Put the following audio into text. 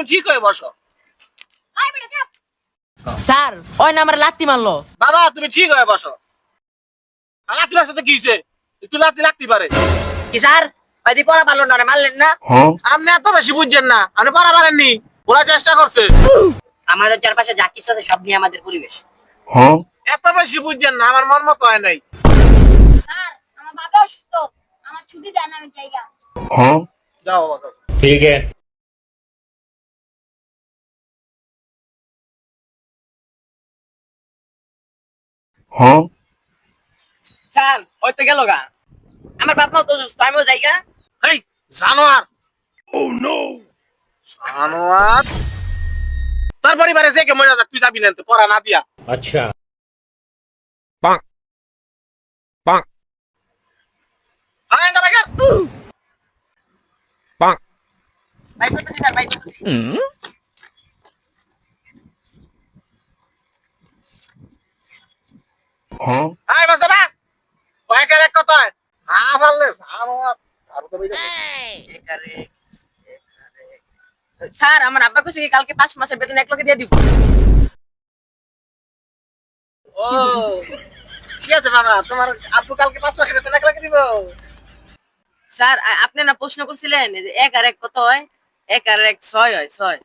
তুমি ঠিক হয়ে বসো। স্যার ওই না আমার লাত্তি মারলো। বাবা তুমি ঠিক হয়ে বসো। লাত্তির সাথে কি হয়েছে? একটু লাত্তি লাগতে পারে। কি স্যার ওই পড়া পারলো না মারলেন না? আপনি এত বেশি বুঝছেন না, আপনি পড়া পারেননি, ওরা চেষ্টা করছে। আমাদের চারপাশে যা কিছু আছে সব নিয়ে আমাদের পরিবেশ। এত বেশি বুঝছেন না, আমার মন মতো হয় নাই। স্যার আমার বাবা অসুস্থ, আমার ছুটি দেন, আমি জায়গা। যাও বাবা। ठीक है। স্যার ওই তো গেল গা, আমার বাপ মা তো অসুস্থ, আমিও জায়গা। এই জানোয়ার, জানোয়ার, তোর পরিবারে যে কে মরে যাক, তুই যাবি না তো পড়া না দিয়া। अच्छा। আয় না বেকার। বাইক করতেছি স্যার, বাইক করতেছি। আয় বাসা বা কয়েকের এক কথা হ্যাঁ পারলে জানোয়ার সারু তো বেজে। স্যার আমার আব্বা কইছে কি কালকে 5 মাসের বেতন 1 লাখ দিয়ে দিব। ও ঠিক আছে বাবা, তোমার আব্বু কালকে 5 মাসের বেতন 1 লাখ দিব। স্যার আপনি না প্রশ্ন করছিলেন যে 1 আর 1 কত হয়? 1 আর 1 6 হয়, 6।